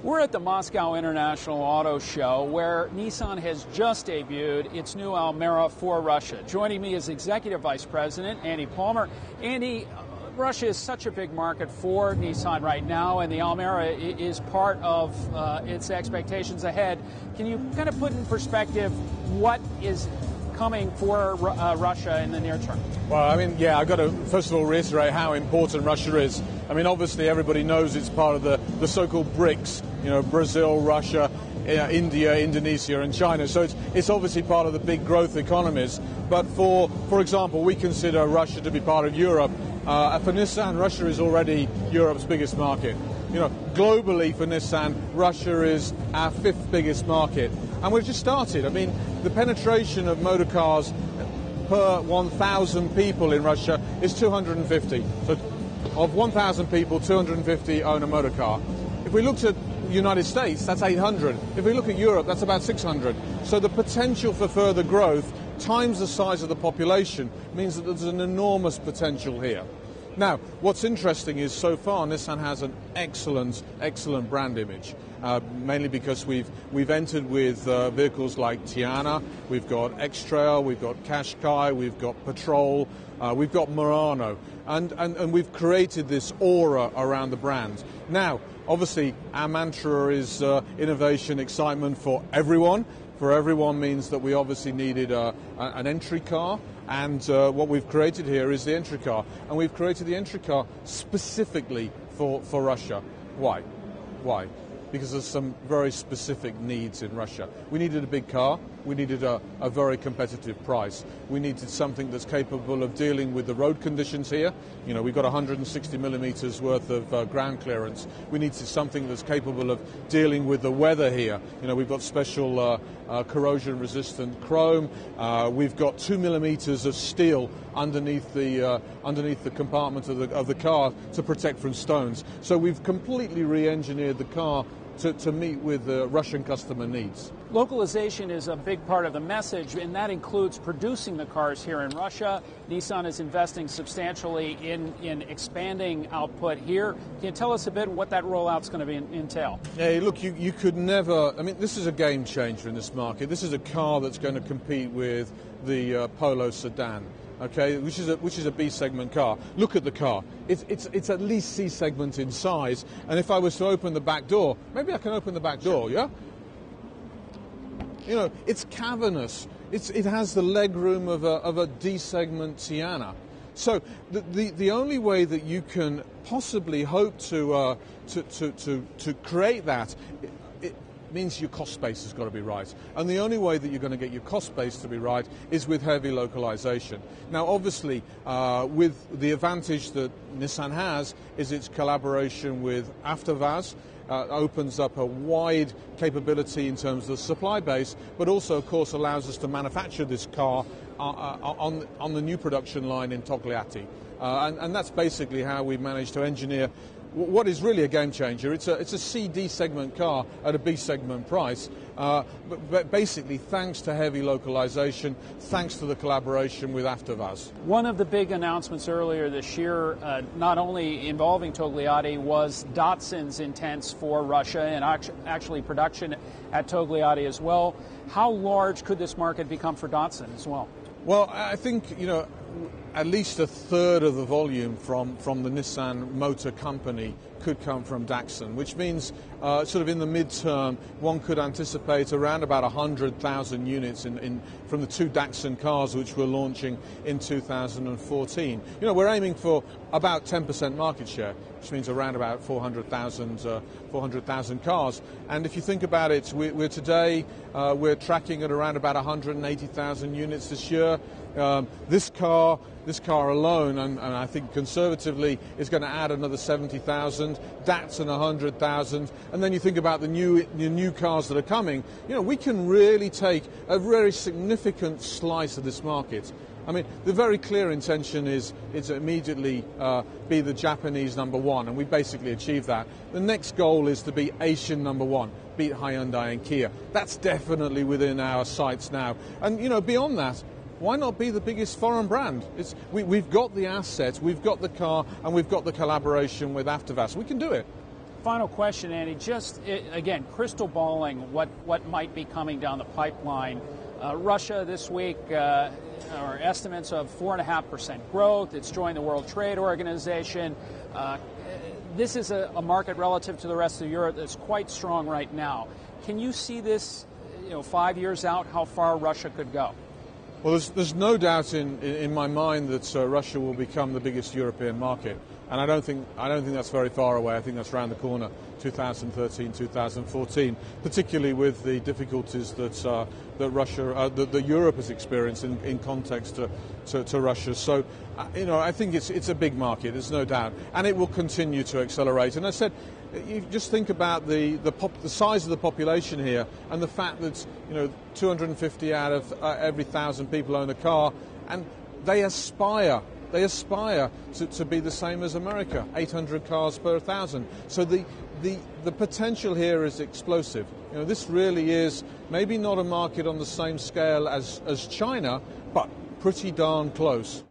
We're at the Moscow International Auto Show, where Nissan has just debuted its new Almera for Russia. Joining me is Executive Vice President Andy Palmer. Andy, Russia is such a big market for Nissan right now, and the Almera is part of its expectations ahead. Can you kind of put in perspective what is coming for Russia in the near term? Well, I mean, yeah, I've got to first of all reiterate how important Russia is. I mean, obviously everybody knows it's part of the so-called BRICS, you know, Brazil, Russia, India, Indonesia and China. So it's obviously part of the big growth economies. But for example, we consider Russia to be part of Europe. For Nissan, Russia is already Europe's biggest market. You know, globally for Nissan, Russia is our 5th biggest market. And we've just started. I mean, the penetration of motor cars per 1,000 people in Russia is 250. So of 1,000 people, 250 own a motor car. If we looked at the United States, that's 800. If we look at Europe, that's about 600. So the potential for further growth times the size of the population means that there's an enormous potential here. Now, what's interesting is so far Nissan has an excellent brand image, mainly because we've entered with vehicles like Tiana, we've got X-Trail, we've got Qashqai, we've got Patrol, we've got Murano, and we've created this aura around the brand. Now, obviously, our mantra is innovation, excitement for everyone. For everyone means that we obviously needed an entry car. And what we've created here is the entry car. And we've created the entry car specifically for Russia. Why? Why? Because there's some very specific needs in Russia. We needed a big car. We needed a very competitive price. We needed something that's capable of dealing with the road conditions here. You know, we've got 160 millimeters worth of ground clearance. We needed something that's capable of dealing with the weather here. You know, we've got special corrosion-resistant chrome. We've got 2 millimeters of steel underneath the compartment of the car to protect from stones. So we've completely re-engineered the car to meet with the Russian customer needs. Localization is a big part of the message, and that includes producing the cars here in Russia. Nissan is investing substantially in expanding output here. Can you tell us a bit what that rollout's going to entail? Yeah, look, you could never, I mean, this is a game changer in this market. This is a car that's going to compete with the Polo sedan. Okay, which is a B segment car. Look at the car. It's at least C segment in size. And if I was to open the back door, maybe I can open the back door, yeah? You know, it's cavernous. It has the leg room of a D segment Tiana. So the only way that you can possibly hope to create that, it means your cost base has got to be right. And the only way that you're going to get your cost base to be right is with heavy localization. Now, obviously, with the advantage that Nissan has is its collaboration with AvtoVAZ. Opens up a wide capability in terms of the supply base, but also, of course, allows us to manufacture this car on the new production line in Togliatti. And that's basically how we managed to engineer what is really a game changer. It's a C/D segment car at a B segment price, but basically thanks to heavy localization, thanks to the collaboration with AvtoVAZ. One of the big announcements earlier this year, not only involving Togliatti, was Datsun's intents for Russia and actually production at Togliatti as well. How large could this market become for Datsun as well? Well, I think, you know, at least a third of the volume from the Nissan Motor Company could come from Datsun, which means sort of in the midterm, one could anticipate around about 100,000 units from the 2 Datsun cars which we're launching in 2014. You know, we're aiming for about 10% market share, which means around about 400,000 cars. And if you think about it, we're today we're tracking at around about 180,000 units this year. This car alone, and I think conservatively, is going to add another 70,000. Datsun 100,000, and then you think about the new cars that are coming. You know, we can really take a very significant slice of this market. I mean, the very clear intention is to immediately be the Japanese #1, and we basically achieved that. The next goal is to be Asian #1, beat Hyundai and Kia. That's definitely within our sights now. And, you know, beyond that, why not be the biggest foreign brand? We've got the assets, we've got the car, and we've got the collaboration with AvtoVAZ. We can do it. Final question, Andy. Just again, crystal balling what might be coming down the pipeline. Russia this week, or estimates of 4.5% growth. It's joined the World Trade Organization. This is a market relative to the rest of Europe that's quite strong right now. Can you see this, 5 years out, how far Russia could go? Well, there's no doubt in my mind that Russia will become the biggest European market, and I don't think that's very far away. I think that's around the corner, 2013, 2014, particularly with the difficulties that that Europe has experienced in context to Russia. So, I think it's a big market. There's no doubt, and it will continue to accelerate. And I said, you just think about the size of the population here, and the fact that 250 out of every 1,000 people own a car, and they aspire to be the same as America, 800 cars per 1,000. So the potential here is explosive. This really is maybe not a market on the same scale as China, but pretty darn close.